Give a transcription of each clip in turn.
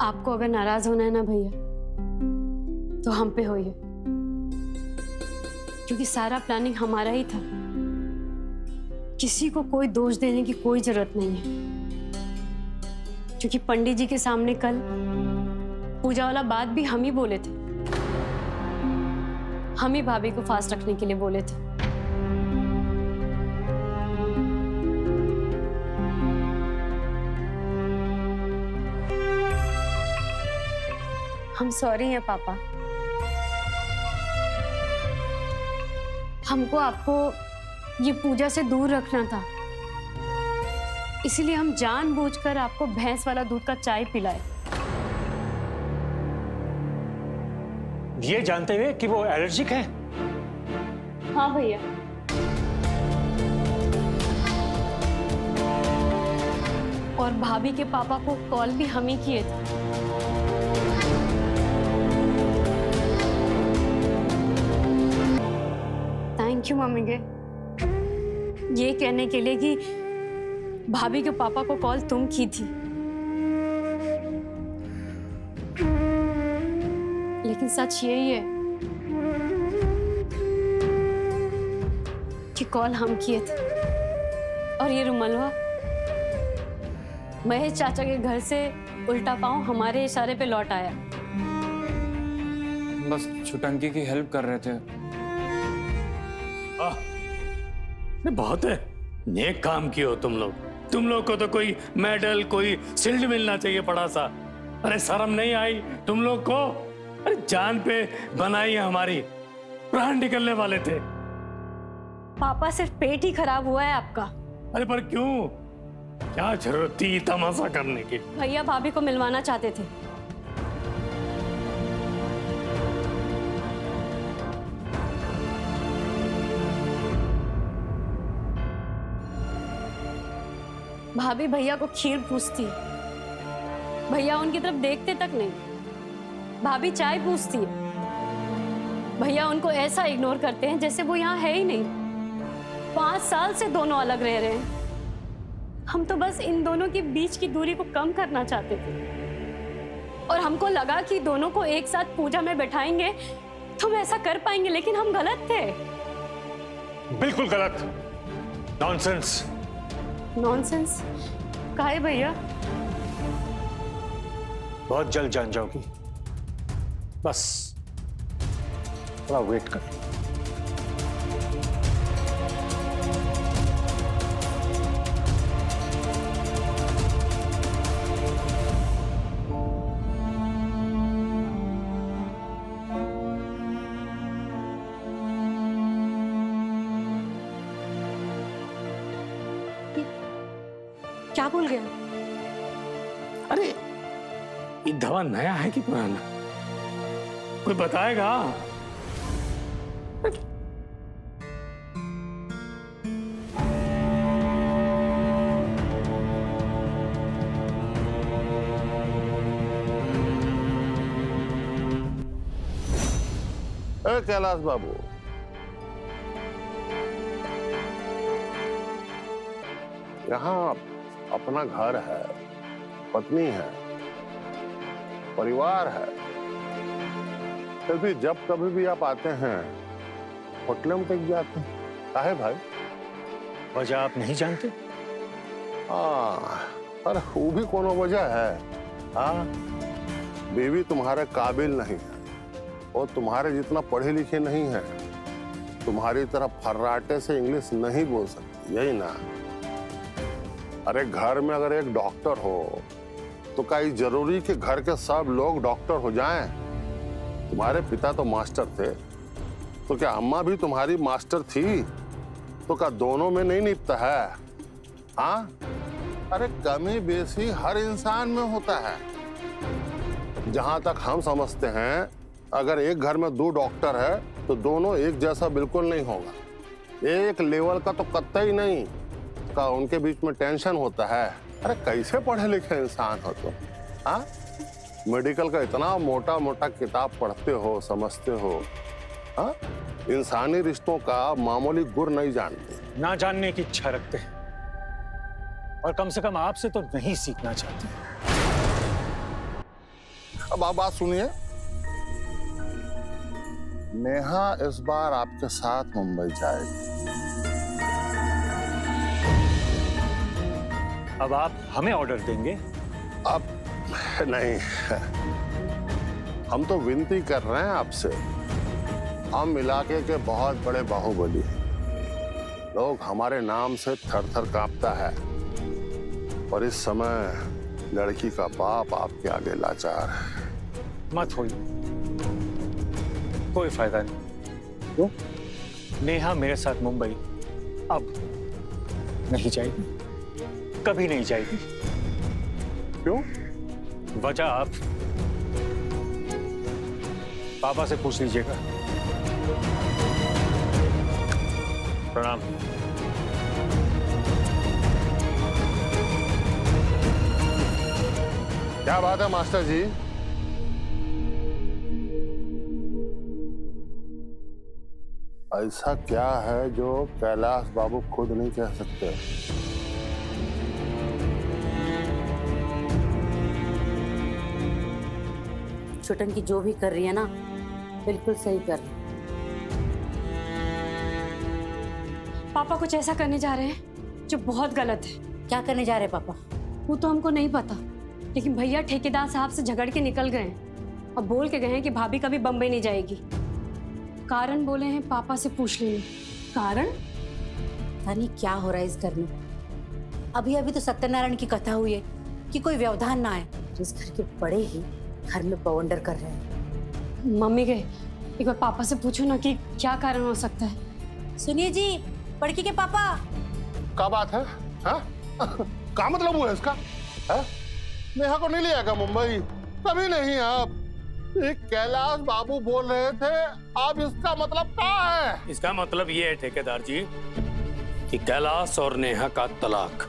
आपको अगर नाराज होना है ना भैया, तो हम पे होइए, क्योंकि सारा प्लानिंग हमारा ही था। किसी को कोई दोष देने की कोई जरूरत नहीं है, क्योंकि पंडित जी के सामने कल पूजा वाला बात भी हम ही बोले थे। हम ही भाभी को फास्ट रखने के लिए बोले थे। हम सॉरी हैं पापा। हमको आपको ये पूजा से दूर रखना था, इसीलिए हम जानबूझकर आपको भैंस वाला दूध का चाय पिलाए। ये जानते हुए कि वो एलर्जिक है? हाँ भैया। और भाभी के पापा को कॉल भी हम ही किए थे। थैंक यू मम्मी के, ये कहने के लिए कि भाभी के पापा को कॉल तुम की थी, लेकिन सच यही है कि कॉल हम किए थे। और ये रुमालवा महेश चाचा के घर से उल्टा पांव हमारे इशारे पे लौट आया। बस छुटंकी की हेल्प कर रहे थे। बहुत है, नेक काम किए हो तुम लोग। तुम लोग को तो कोई मेडल, कोई शील्ड मिलना चाहिए बड़ा सा। अरे शर्म नहीं आई तुम लोग को? अरे जान पे बनाई है हमारी, प्राण निकलने वाले थे। पापा सिर्फ पेट ही खराब हुआ है आपका। अरे पर क्यों? क्या जरूरत थी तमाशा करने की? भैया भाभी को मिलवाना चाहते थे। भाभी भैया को खीर पूछती, भैया उनकी तरफ देखते तक नहीं। भाभी चाय पूछती है, भैया उनको ऐसा इग्नोर करते हैं जैसे वो यहाँ है ही नहीं। 5 साल से दोनों अलग रह रहे हैं। हम तो बस इन दोनों के बीच की दूरी को कम करना चाहते थे, और हमको लगा कि दोनों को एक साथ पूजा में बैठाएंगे तो हम ऐसा कर पाएंगे, लेकिन हम गलत थे। बिल्कुल गलत। नॉनसेंस। नॉनसेंस काहे भैया? बहुत जल्द जान जाओगी, बस थोड़ा वेट कर। क्या भूल गया? अरे ये दवा नया है कि पुराना? कोई बताएगा? कैलाश बाबू, यहाँ अपना घर है, पत्नी है, परिवार है, फिर भी जब कभी भी आप आते हैं होटल में तक जाते हैं। काहे भाई? वजह आप नहीं जानते? अरे वो भी कोनो वजह है। हाँ, बीवी तुम्हारे काबिल नहीं है और तुम्हारे जितना पढ़े लिखे नहीं है, तुम्हारी तरह फर्राटे से इंग्लिश नहीं बोल सकती, यही ना? अरे घर में अगर एक डॉक्टर हो तो क्या ये जरूरी कि घर के सब लोग डॉक्टर हो जाएं? तुम्हारे पिता तो मास्टर थे, तो क्या अम्मा भी तुम्हारी मास्टर थी? तो क्या दोनों में नहीं निपटा है? हाँ, अरे कमी बेसी हर इंसान में होता है। जहां तक हम समझते हैं, अगर एक घर में 2 डॉक्टर है तो दोनों एक जैसा बिल्कुल नहीं होगा। एक लेवल का तो कतई नहीं का उनके बीच में टेंशन होता है। अरे कैसे पढ़े लिखे इंसान हो तुम? हाँ, मेडिकल का इतना मोटा मोटा किताब पढ़ते हो, समझते हो, हाँ, इंसानी रिश्तों का मामूली गुर नहीं जानते। ना जानने की इच्छा रखते हैं, और कम से कम आपसे तो नहीं सीखना चाहते। अब आप बात सुनिए। नेहा इस बार आपके साथ मुंबई जाएगी। अब आप हमें ऑर्डर देंगे? अब नहीं, हम तो विनती कर रहे हैं आपसे। हम इलाके के बहुत बड़े बाहुबली हैं। लोग हमारे नाम से थर थर कांपता है, और इस समय लड़की का बाप आपके आगे लाचार है। मत होइए, कोई फायदा नहीं। क्यों? नेहा मेरे साथ मुंबई अब नहीं जाएगी, कभी नहीं जाएगी। क्यों? वजह आप पापा से पूछ लीजिएगा। प्रणाम। क्या बात है मास्टर जी? ऐसा क्या है जो कैलाश बाबू खुद नहीं कह सकते? छुटन की जो भी कर रही है ना, बिल्कुल सही कर रही है। पापा कुछ ऐसा करने जा रहे हैं जो बहुत गलत है। क्या करने जा रहे पापा? वो तो हमको नहीं पता, लेकिन भैया ठेकेदार साहब से झगड़ के निकल गए हैं और बोल के गए हैं कि भाभी कभी बम्बई नहीं जाएगी। कारण बोले हैं पापा से पूछ लेने। कारण? पता नहीं क्या हो रहा है इस घर में। अभी अभी तो सत्यनारायण की कथा हुई है कि कोई व्यवधान ना आए। इस घर के बड़े ही घर में बवंडर कर रहे हैं। मम्मी गए, एक बार पापा से पूछो ना कि क्या कारण हो सकता है। सुनिए जी, बड़की के पापा। क्या बात है? हाँ? क्या मतलब हुआ इसका? है? नेहा को नहीं ले आएगा मुंबई? कभी नहीं। आप एक कैलाश बाबू बोल रहे थे, अब इसका मतलब क्या है? इसका मतलब ये है ठेकेदार जी कि कैलाश और नेहा का तलाक।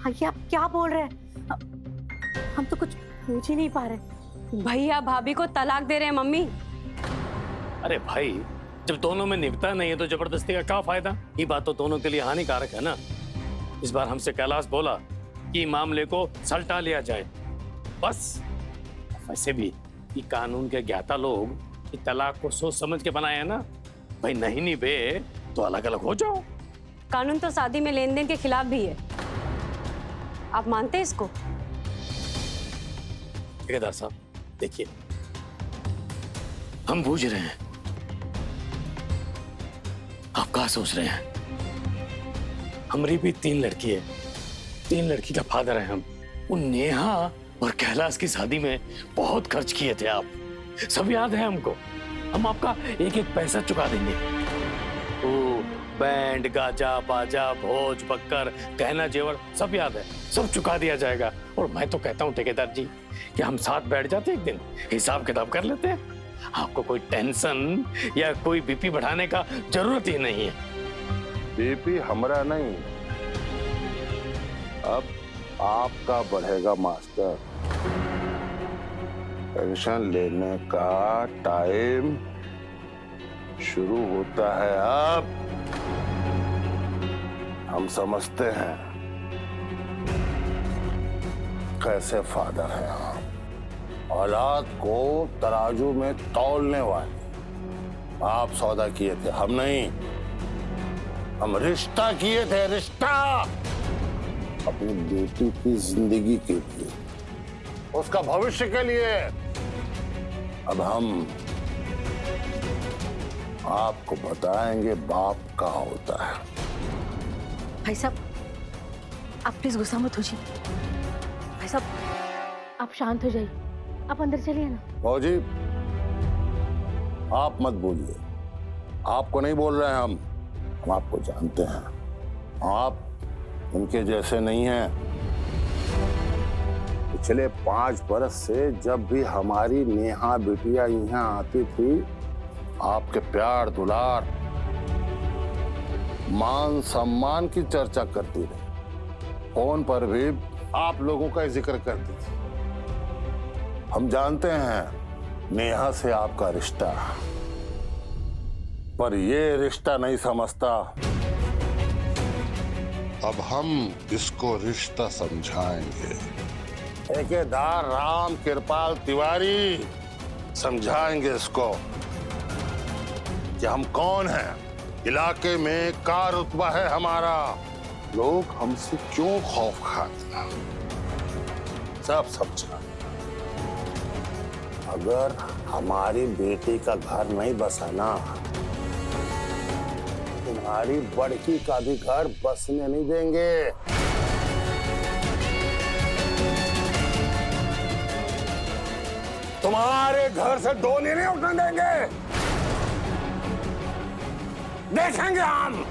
ये आप क्या बोल रहे हैं? हम तो कुछ पूछ ही नहीं पा रहे। भैया भाभी को तलाक दे रहे हैं मम्मी। अरे भाई, जब दोनों में निभता नहीं है तो जबरदस्ती का क्या फायदा? ये बात तो दोनों के लिए हानिकारक है ना। इस बार हमसे कैलाश बोला कि मामले को सलटा लिया जाए, बस। वैसे भी ये कानून के ज्ञाता लोग इस तलाक को सोच समझ के बनाए हैं ना। भाई नहीं निभे तो अलग अलग हो जाओ। कानून तो शादी में लेन देन के खिलाफ भी है। आप मानते हैं इसको? ठेकेदार साहब देखिए, हम बूझ रहे हैं, आप क्या सोच रहे हैं? हमारी भी 3 लड़की है, 3 लड़की का फादर है हम। उन नेहा और कैलाश की शादी में बहुत खर्च किए थे आप, सब याद है हमको। हम आपका एक एक पैसा चुका देंगे। ओ, बैंड गाजा बाजा भोज बक्कर गहना जेवर सब याद है, सब चुका दिया जाएगा। और मैं तो कहता हूँ ठेकेदार जी कि हम साथ बैठ जाते एक दिन, हिसाब किताब कर लेते हैं। आपको कोई टेंशन या कोई बीपी बढ़ाने का जरूरत ही नहीं है। बीपी हमरा नहीं, अब आपका बढ़ेगा मास्टर। टेंशन लेने का टाइम शुरू होता है अब। हम समझते हैं कैसे फादर हैं आप। औलाद को तराजू में तौलने वाले आप सौदा किए थे, हम नहीं। हम रिश्ता किए थे, रिश्ता अपनी बेटी की जिंदगी के लिए, उसका भविष्य के लिए। अब हम आपको बताएंगे बाप का होता है। भाई साहब, आप प्लीज गुस्सा मत होइए। भाई साहब, आप शांत हो जाइए, आप अंदर चलिए ना। फौजी, आप मत बोलिए। आपको नहीं बोल रहे हैं हम आपको जानते हैं। आप उनके जैसे नहीं हैं। पिछले 5 बरस से जब भी हमारी नेहा बिटिया यहाँ आती थी, आपके प्यार दुलार मान सम्मान की चर्चा करती रही। फोन पर भी आप लोगों का जिक्र करती थी। हम जानते हैं नेहा से आपका रिश्ता, पर ये रिश्ता नहीं समझता। अब हम इसको रिश्ता समझाएंगे। ठेकेदार राम कृपाल तिवारी समझाएंगे इसको कि हम कौन हैं, इलाके में क्या रुतबा है हमारा, लोग हमसे क्यों खौफ खाते हैं, सब समझा। अगर हमारी बेटी का घर नहीं बसाना, तुम्हारी बड़की का भी घर बसने नहीं देंगे। तुम्हारे घर से डोली नहीं उठने देंगे। देखेंगे हम।